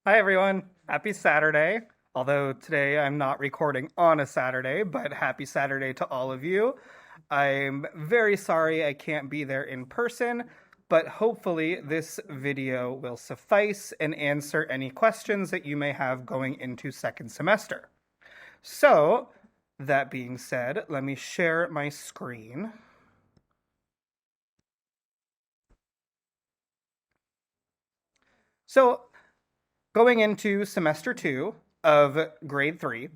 Hi everyone, happy Saturday. Although today I'm not recording on a Saturday, but happy Saturday to all of you. I'm very sorry I can't be there in person, but hopefully this video will suffice and answer any questions that you may have going into second semester. So, that being said, let me share my screen. So, going into semester 2 of grade 3,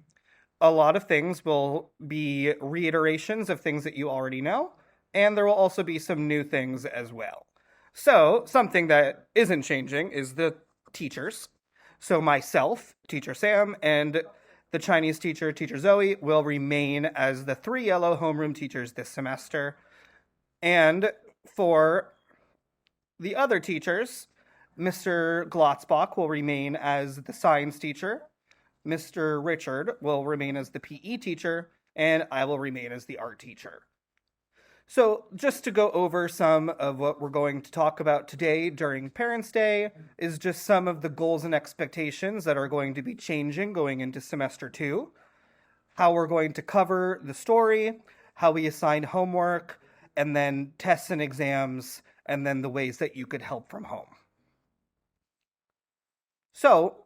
a lot of things will be reiterations of things that you already know, and there will also be some new things as well. So, something that isn't changing is the teachers. So, myself, Teacher Sam, and the Chinese teacher, Teacher Zoe, will remain as the three yellow homeroom teachers this semester. And for the other teachers, Mr. Glotzbach will remain as the science teacher, Mr. Richard will remain as the PE teacher, and I will remain as the art teacher. So, just to go over some of what we're going to talk about today during Parents' Day is just some of the goals and expectations that are going to be changing going into semester 2, how we're going to cover the story, how we assign homework, and then tests and exams, and then the ways that you could help from home. So,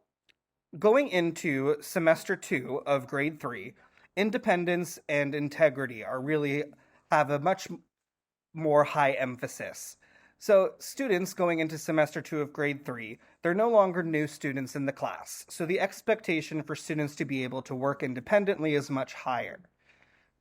going into semester 2 of grade 3, independence and integrity are really have a much more high emphasis. So, students going into semester 2 of grade 3, they're no longer new students in the class. So, the expectation for students to be able to work independently is much higher.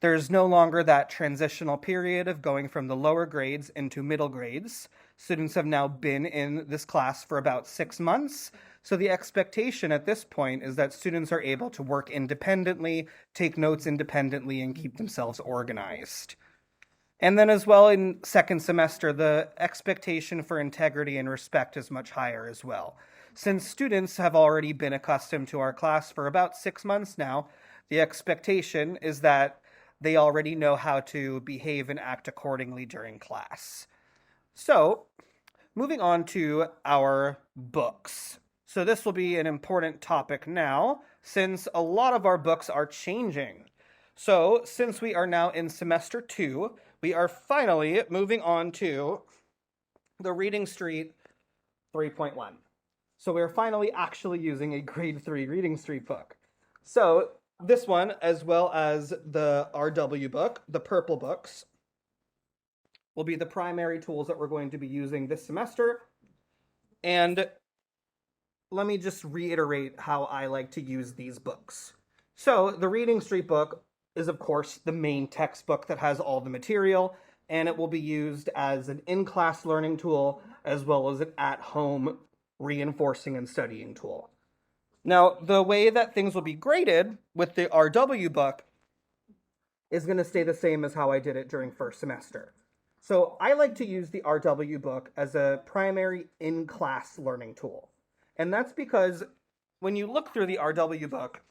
There's no longer that transitional period of going from the lower grades into middle grades. Students have now been in this class for about 6 months. So the expectation at this point is that students are able to work independently, take notes independently, and keep themselves organized. And then as well in second semester, the expectation for integrity and respect is much higher as well. Since students have already been accustomed to our class for about 6 months now, the expectation is that they already know how to behave and act accordingly during class. So, moving on to our books. So this will be an important topic now, since a lot of our books are changing. So, since we are now in semester 2, we are finally moving on to the Reading Street 3.1. So we are finally actually using a grade 3 Reading Street book. So this one, as well as the RW book, the purple books, will be the primary tools that we're going to be using this semester. And let me just reiterate how I like to use these books. So the Reading Street book is, of course, the main textbook that has all the material, and it will be used as an in-class learning tool as well as an at-home reinforcing and studying tool. Now, the way that things will be graded with the RW book is going to stay the same as how I did it during first semester. So I like to use the RW book as a primary in-class learning tool. And that's because when you look through the RW book,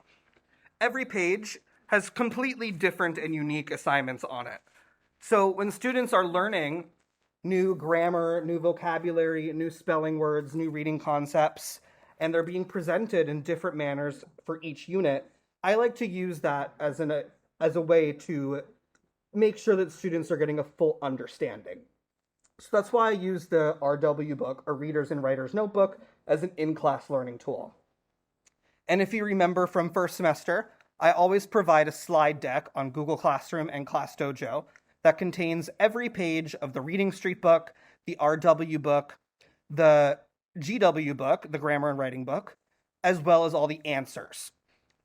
every page has completely different and unique assignments on it. So when students are learning new grammar, new vocabulary, new spelling words, new reading concepts, and they're being presented in different manners for each unit, I like to use that as a way to make sure that students are getting a full understanding. So that's why I use the RW book, or Reader's and Writer's Notebook, as an in-class learning tool. And if you remember from first semester, I always provide a slide deck on Google Classroom and ClassDojo that contains every page of the Reading Street book, the RW book, the GW book, the grammar and writing book, as well as all the answers.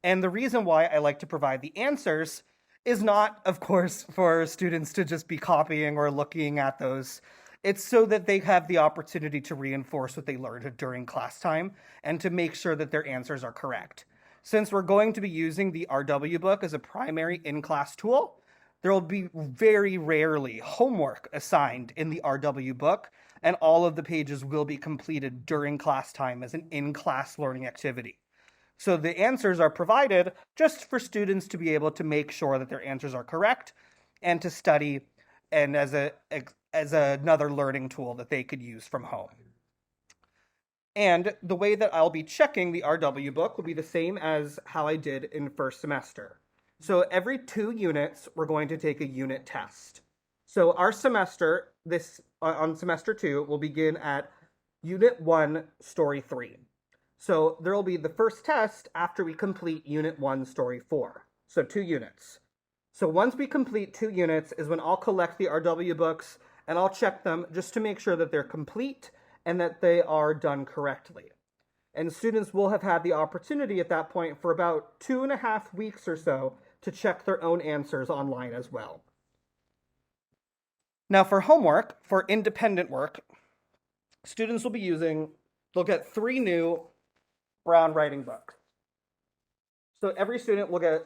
And the reason why I like to provide the answers is not, of course, for students to just be copying or looking at those. It's so that they have the opportunity to reinforce what they learned during class time and to make sure that their answers are correct. Since we're going to be using the RW book as a primary in-class tool, there will be very rarely homework assigned in the RW book, and all of the pages will be completed during class time as an in-class learning activity. So the answers are provided just for students to be able to make sure that their answers are correct and to study and as another learning tool that they could use from home. And the way that I'll be checking the RW book will be the same as how I did in first semester. So every 2 units, we're going to take a unit test. So our semester, on semester 2, will begin at Unit 1, Story 3. So there will be the first test after we complete Unit 1, Story 4. So 2 units. So once we complete 2 units is when I'll collect the RW books and I'll check them just to make sure that they're complete and that they are done correctly. And students will have had the opportunity at that point for about 2.5 weeks or so to check their own answers online as well. Now for homework, for independent work, students will be they'll get 3 new Brown writing books. So every student will get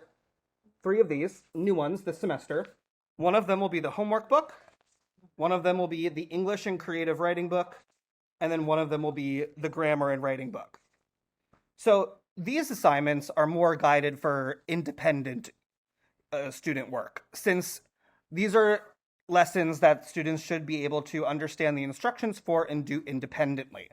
3 of these new ones this semester. One of them will be the homework book, one of them will be the English and creative writing book, and then one of them will be the grammar and writing book. So these assignments are more guided for independent student work, since these are lessons that students should be able to understand the instructions for and do independently.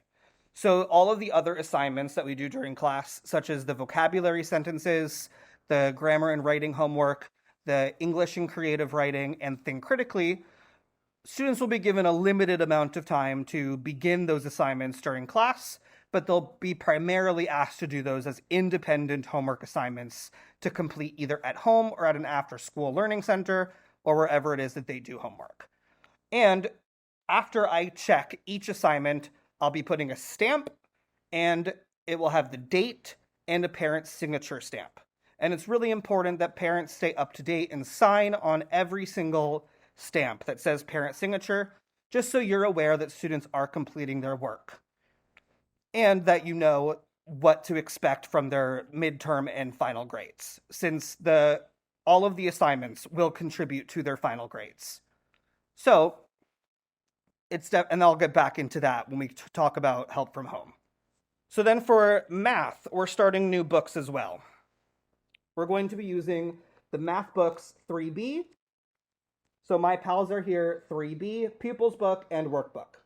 So all of the other assignments that we do during class, such as the vocabulary sentences, the grammar and writing homework, the English and creative writing, and think critically, students will be given a limited amount of time to begin those assignments during class, but they'll be primarily asked to do those as independent homework assignments to complete either at home or at an after-school learning center or wherever it is that they do homework. And after I check each assignment, I'll be putting a stamp, and it will have the date and a parent's signature stamp. And it's really important that parents stay up to date and sign on every single stamp that says parent signature, just so you're aware that students are completing their work and that you know what to expect from their midterm and final grades, since all of the assignments will contribute to their final grades. So and I'll get back into that when we talk about help from home. So then for math, we're starting new books as well. We're going to be using the math books 3B. So my pals are here, 3B, pupils book, and workbook.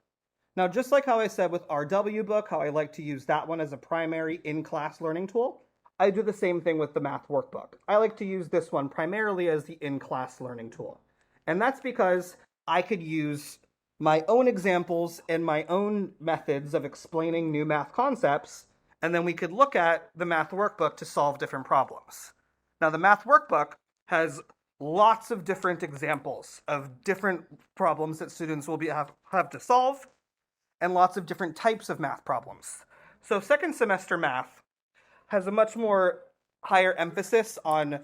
Now, just like how I said with RW book, how I like to use that one as a primary in-class learning tool, I do the same thing with the math workbook. I like to use this one primarily as the in-class learning tool. And that's because I could use my own examples and my own methods of explaining new math concepts, and then we could look at the math workbook to solve different problems. Now, the math workbook has lots of different examples of different problems that students will have to solve, and lots of different types of math problems. So second semester math has a much more higher emphasis on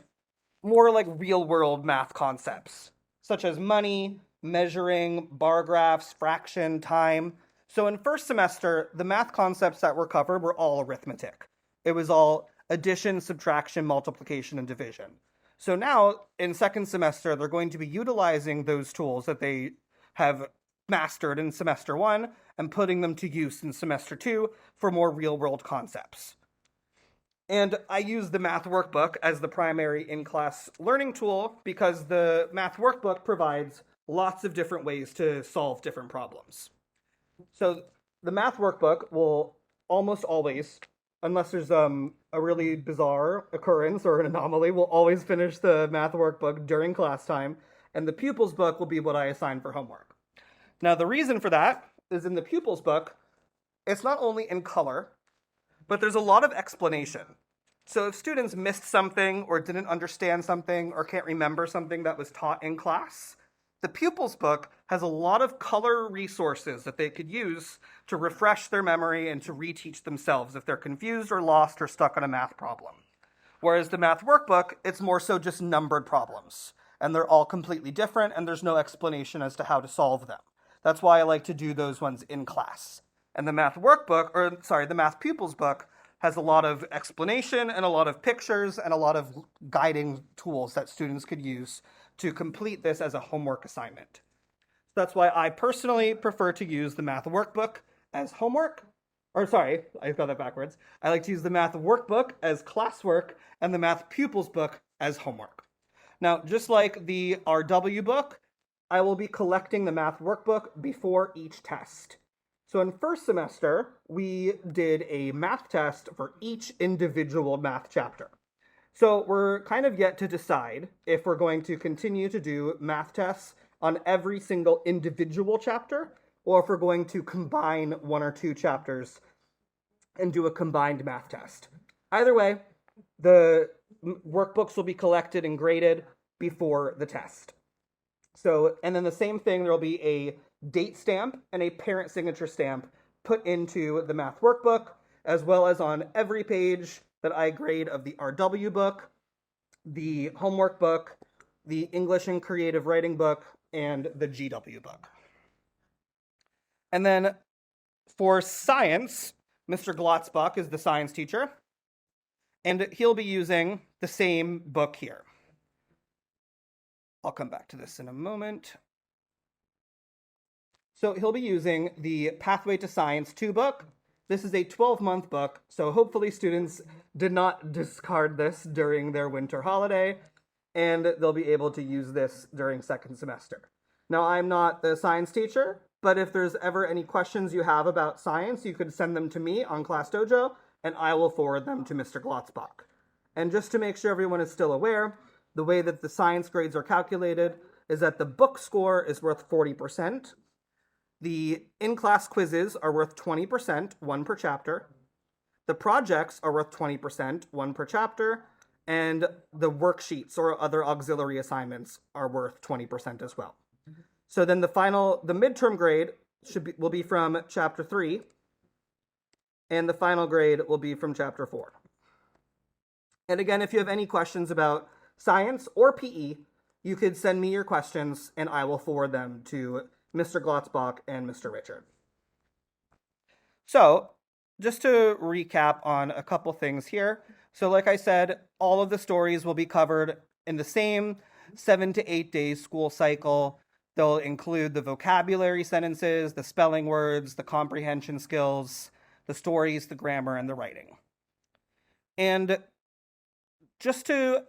more like real-world math concepts, such as money, measuring, bar graphs, fraction, time. So in first semester, the math concepts that were covered were all arithmetic. It was all addition, subtraction, multiplication, and division. So now, in second semester, they're going to be utilizing those tools that they have mastered in semester 1 and putting them to use in semester 2 for more real-world concepts. And I use the math workbook as the primary in-class learning tool because the math workbook provides lots of different ways to solve different problems. So the math workbook will almost always, unless there's a really bizarre occurrence or an anomaly, will always finish the math workbook during class time, and the pupils book will be what I assign for homework. Now the reason for that is in the pupils book, it's not only in color, but there's a lot of explanation. So if students missed something or didn't understand something or can't remember something that was taught in class, the pupils book has a lot of color resources that they could use to refresh their memory and to reteach themselves if they're confused or lost or stuck on a math problem. Whereas the math workbook, it's more so just numbered problems, and they're all completely different and there's no explanation as to how to solve them. That's why I like to do those ones in class. And the math pupils book has a lot of explanation and a lot of pictures and a lot of guiding tools that students could use to complete this as a homework assignment. So that's why I personally prefer to use the math workbook as homework. I got that backwards. I like to use the math workbook as classwork and the math pupils book as homework. Now, just like the RW book, I will be collecting the math workbook before each test. So in first semester, we did a math test for each individual math chapter. So we're kind of yet to decide if we're going to continue to do math tests on every single individual chapter, or if we're going to combine one or two chapters and do a combined math test. Either way, the workbooks will be collected and graded before the test. So, and then the same thing, there'll be a date stamp and a parent signature stamp put into the math workbook, as well as on every page that I grade of the RW book, the homework book, the English and creative writing book, and the GW book. And then for science, Mr. Glotzbach is the science teacher, and he'll be using the same book here. I'll come back to this in a moment. So he'll be using the Pathway to Science 2 book. This is a 12-month book, so hopefully students did not discard this during their winter holiday, and they'll be able to use this during second semester. Now, I'm not the science teacher, but if there's ever any questions you have about science, you could send them to me on Class Dojo, and I will forward them to Mr. Glotzbach. And just to make sure everyone is still aware, the way that the science grades are calculated is that the book score is worth 40%. The in-class quizzes are worth 20%, one per chapter. The projects are worth 20%, one per chapter. And the worksheets or other auxiliary assignments are worth 20% as well. So then the midterm grade will be from chapter 3, and the final grade will be from chapter 4. And again, if you have any questions about science or PE, you could send me your questions and I will forward them to Mr. Glotzbach and Mr. Richard. So, just to recap on a couple things here. So like I said, all of the stories will be covered in the same 7 to 8 days school cycle. They'll include the vocabulary sentences, the spelling words, the comprehension skills, the stories, the grammar, and the writing. And just to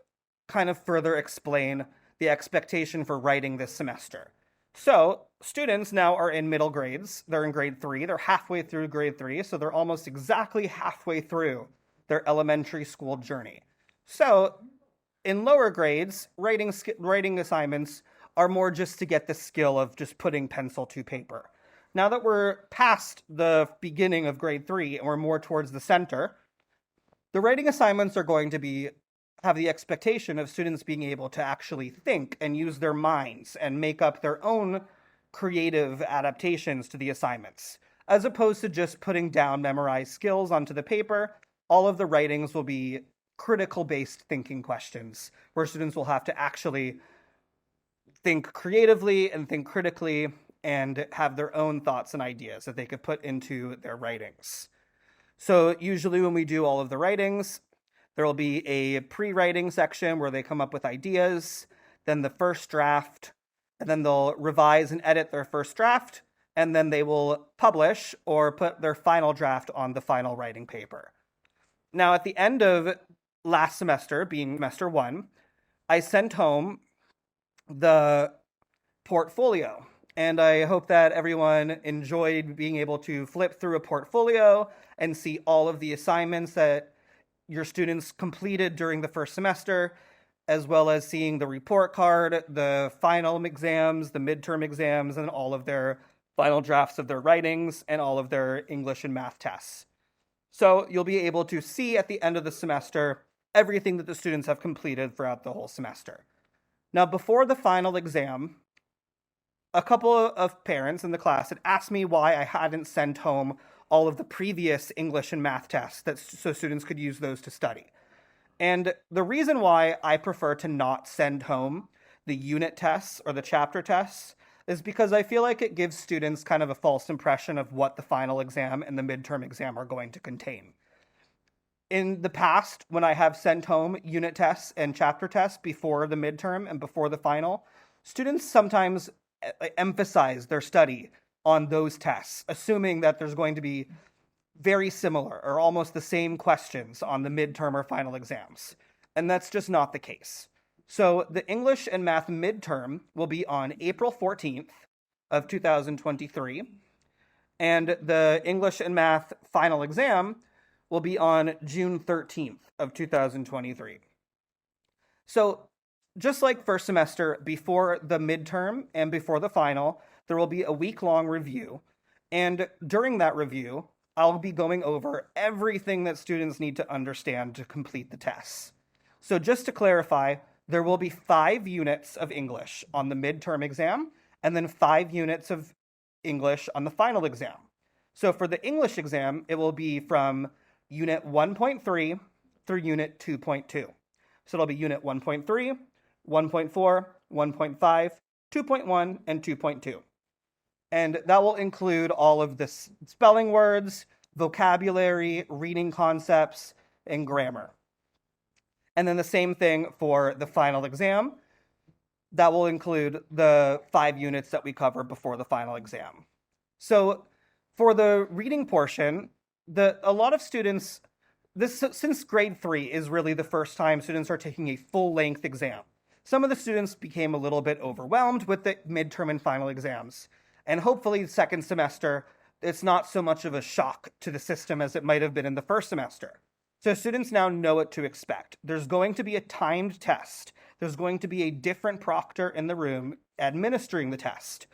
kind of further explain the expectation for writing this semester. So, students now are in middle grades. They're in grade 3. They're halfway through grade 3, so they're almost exactly halfway through their elementary school journey. So, in lower grades, writing assignments are more just to get the skill of just putting pencil to paper. Now that we're past the beginning of grade 3 and we're more towards the center, the writing assignments are going to have the expectation of students being able to actually think and use their minds and make up their own creative adaptations to the assignments. As opposed to just putting down memorized skills onto the paper, all of the writings will be critical-based thinking questions, where students will have to actually think creatively and think critically and have their own thoughts and ideas that they could put into their writings. So usually when we do all of the writings, there will be a pre-writing section where they come up with ideas, then the first draft, and then they'll revise and edit their first draft, and then they will publish or put their final draft on the final writing paper. Now, at the end of last semester, being semester 1, I sent home the portfolio, and I hope that everyone enjoyed being able to flip through a portfolio and see all of the assignments that your students completed during the first semester, as well as seeing the report card, the final exams, the midterm exams, and all of their final drafts of their writings, and all of their English and math tests. So you'll be able to see at the end of the semester everything that the students have completed throughout the whole semester. Now, before the final exam, a couple of parents in the class had asked me why I hadn't sent home all of the previous English and math tests so students could use those to study. And the reason why I prefer to not send home the unit tests or the chapter tests is because I feel like it gives students kind of a false impression of what the final exam and the midterm exam are going to contain. In the past, when I have sent home unit tests and chapter tests before the midterm and before the final, students sometimes emphasize their study on those tests, assuming that there's going to be very similar or almost the same questions on the midterm or final exams. And that's just not the case. So the English and math midterm will be on April 14th of 2023. And the English and Math final exam will be on June 13th of 2023. So just like first semester, before the midterm and before the final, there will be a week-long review. And during that review, I'll be going over everything that students need to understand to complete the tests. So just to clarify, there will be 5 units of English on the midterm exam, and then 5 units of English on the final exam. So for the English exam, it will be from Unit 1.3 through Unit 2.2. So it'll be Unit 1.3, 1.4, 1.5, 2.1, and 2.2. And that will include all of the spelling words, vocabulary, reading concepts, and grammar. And then the same thing for the final exam. That will include the 5 units that we cover before the final exam. So for the reading portion, a lot of students, since grade 3 is really the first time students are taking a full-length exam, some of the students became a little bit overwhelmed with the midterm and final exams. And hopefully second semester, it's not so much of a shock to the system as it might have been in the first semester. So students now know what to expect. There's going to be a timed test. There's going to be a different proctor in the room administering the test.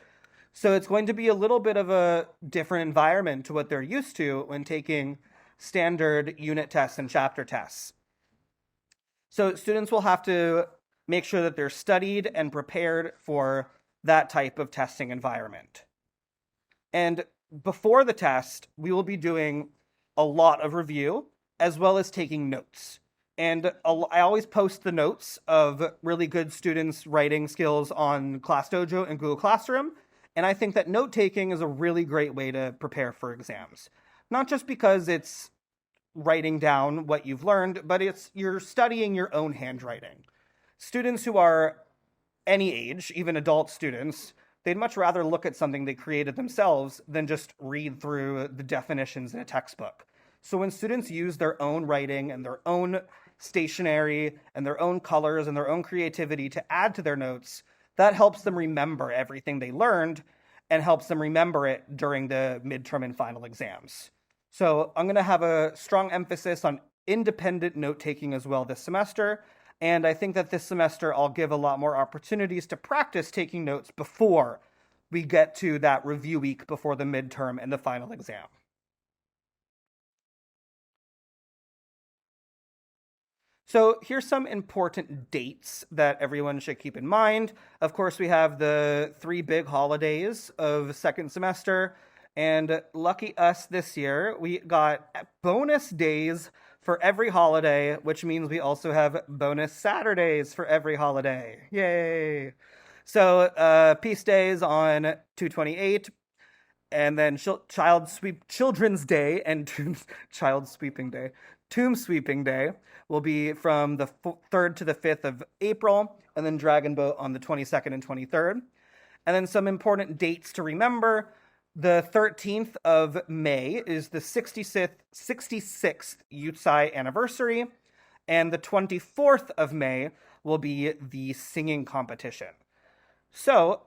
So it's going to be a little bit of a different environment to what they're used to when taking standard unit tests and chapter tests. So students will have to make sure that they're studied and prepared for that type of testing environment. And before the test, we will be doing a lot of review as well as taking notes. And I always post the notes of really good students' writing skills on ClassDojo and Google Classroom. And I think that note-taking is a really great way to prepare for exams. Not just because it's writing down what you've learned, but you're studying your own handwriting. Students who are any age, even adult students, they'd much rather look at something they created themselves than just read through the definitions in a textbook. So when students use their own writing and their own stationery and their own colors and their own creativity to add to their notes, that helps them remember everything they learned and helps them remember it during the midterm and final exams. So I'm going to have a strong emphasis on independent note-taking as well this semester. And I think that this semester I'll give a lot more opportunities to practice taking notes before we get to that review week before the midterm and the final exam. So here's some important dates that everyone should keep in mind. Of course, we have the 3 big holidays of second semester. And lucky us this year, we got bonus days for every holiday, which means we also have bonus Saturdays for every holiday. Yay! So Peace Days on 2/28, and then Children's Day and Child Sweeping Day. Tomb Sweeping Day will be from the 3rd to the 5th of April, and then Dragon Boat on the 22nd and 23rd. And then some important dates to remember. The 13th of May is the 66th UTSI anniversary, and the 24th of May will be the singing competition. So,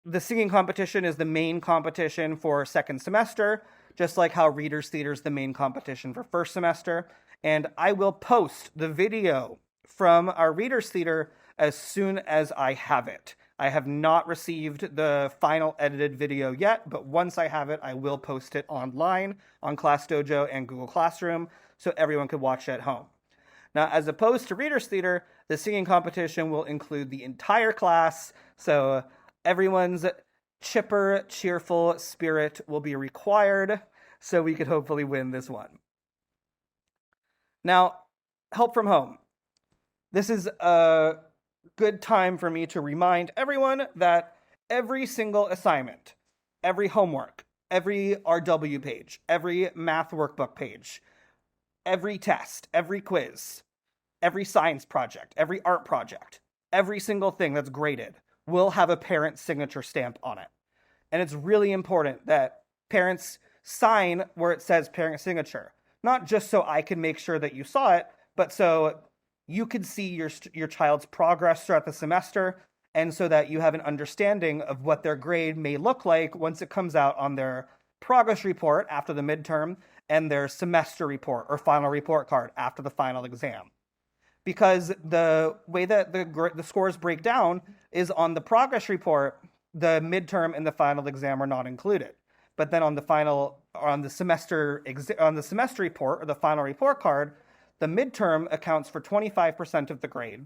the singing competition is the main competition for second semester, just like how Reader's Theater is the main competition for first semester. And I will post the video from our Reader's Theater as soon as I have it. I have not received the final edited video yet, but once I have it, I will post it online on ClassDojo and Google Classroom so everyone can watch it at home. Now, as opposed to Reader's Theater, the singing competition will include the entire class, so everyone's chipper, cheerful spirit will be required, so we could hopefully win this one. Now, help from home. This is a good time for me to remind everyone that every single assignment, every homework, every RW page, every math workbook page, every test, every quiz, every science project, every art project, every single thing that's graded will have a parent signature stamp on it. And it's really important that parents sign where it says parent signature, not just so I can make sure that you saw it, but so you could see your child's progress throughout the semester and so that you have an understanding of what their grade may look like once it comes out on their progress report after the midterm and their semester report or final report card after the final exam. Because the way that the scores break down is on the progress report, the midterm and the final exam are not included. But then on the semester report or the final report card, the midterm accounts for 25% of the grade.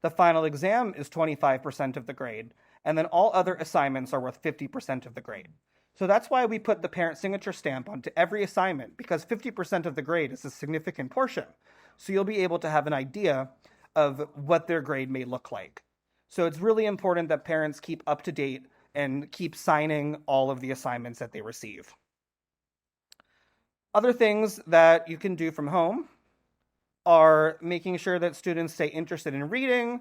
The final exam is 25% of the grade, and then all other assignments are worth 50% of the grade. So that's why we put the parent signature stamp onto every assignment, because 50% of the grade is a significant portion. So you'll be able to have an idea of what their grade may look like. So it's really important that parents keep up to date and keep signing all of the assignments that they receive. Other things that you can do from home are making sure that students stay interested in reading.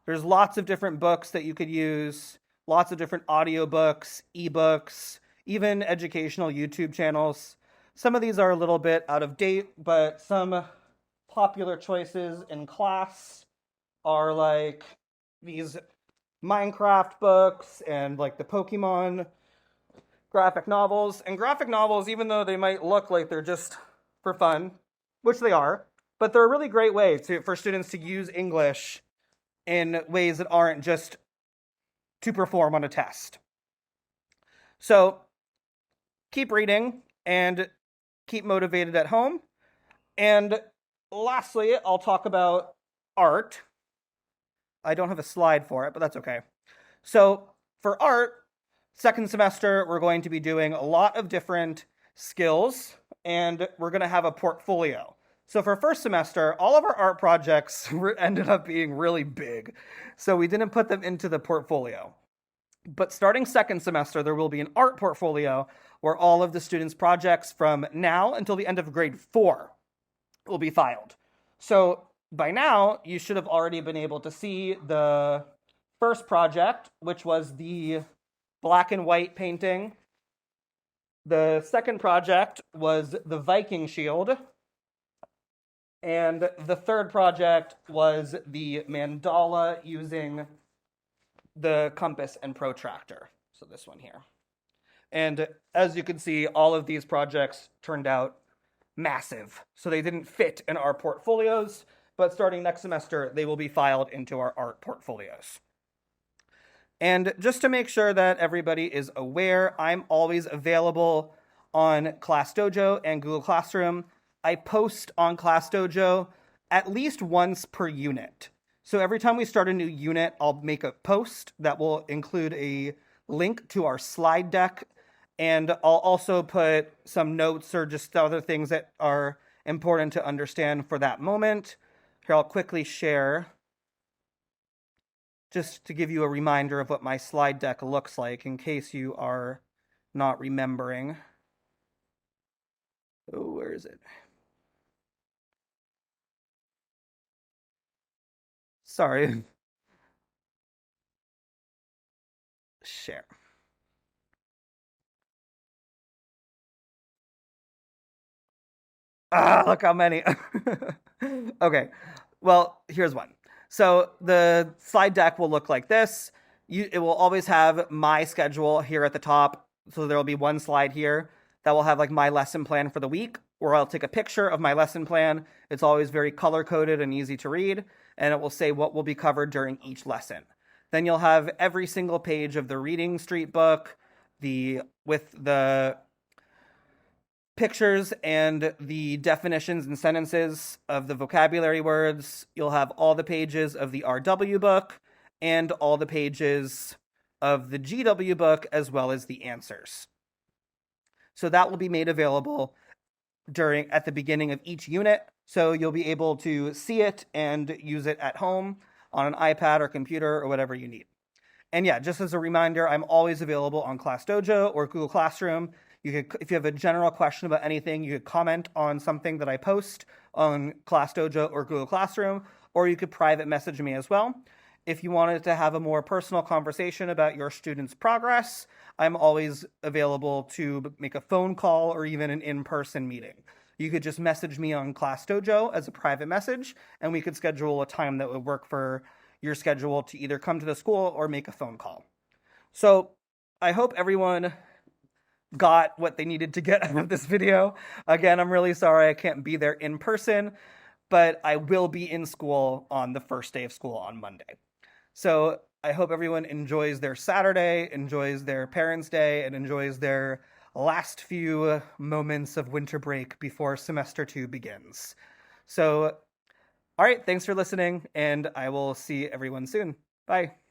There's lots of different books that you could use, lots of different audiobooks, ebooks, even educational YouTube channels. Some of these are a little bit out of date, but some popular choices in class are like these Minecraft books and like the Pokemon graphic novels. And graphic novels, even though they might look like they're just for fun, which they are, but they're a really great way for students to use English in ways that aren't just to perform on a test. So keep reading and keep motivated at home. And lastly, I'll talk about art. I don't have a slide for it, but that's okay. So for art, second semester, we're going to be doing a lot of different skills, and we're going to have a portfolio. So for first semester, all of our art projects ended up being really big, so we didn't put them into the portfolio. But starting second semester, there will be an art portfolio where all of the students' projects from now until the end of grade 4 will be filed. So by now, you should have already been able to see the first project, which was the black and white painting. The second project was the Viking shield. And the third project was the mandala using the compass and protractor. So this one here. And as you can see, all of these projects turned out massive. So they didn't fit in our portfolios, but starting next semester, they will be filed into our art portfolios. And just to make sure that everybody is aware, I'm always available on ClassDojo and Google Classroom. I post on ClassDojo at least once per unit. So every time we start a new unit, I'll make a post that will include a link to our slide deck, and I'll also put some notes or just other things that are important to understand for that moment. Here, I'll quickly share, just to give you a reminder of what my slide deck looks like in case you are not remembering. Oh, where is it? Sorry. Share. Look how many. Okay, well, here's one. So the slide deck will look like this. It will always have my schedule here at the top. So there will be one slide here that will have like my lesson plan for the week, where I'll take a picture of my lesson plan. It's always very color-coded and easy to read, and it will say what will be covered during each lesson. Then you'll have every single page of the Reading Street book, with the pictures and the definitions and sentences of the vocabulary words. You'll have all the pages of the RW book and all the pages of the GW book, as well as the answers. So that will be made available at the beginning of each unit. So you'll be able to see it and use it at home on an iPad or computer or whatever you need. And yeah, just as a reminder, I'm always available on ClassDojo or Google Classroom. If you have a general question about anything, you could comment on something that I post on ClassDojo or Google Classroom, or you could private message me as well. If you wanted to have a more personal conversation about your student's progress, I'm always available to make a phone call or even an in-person meeting. You could just message me on ClassDojo as a private message, and we could schedule a time that would work for your schedule to either come to the school or make a phone call. So I hope everyone got what they needed to get out of this video. Again, I'm really sorry I can't be there in person, but I will be in school on the first day of school on Monday. So I hope everyone enjoys their Saturday, enjoys their Parents' Day, and enjoys their last few moments of winter break before semester 2 begins. So, all right, thanks for listening, and I will see everyone soon. Bye.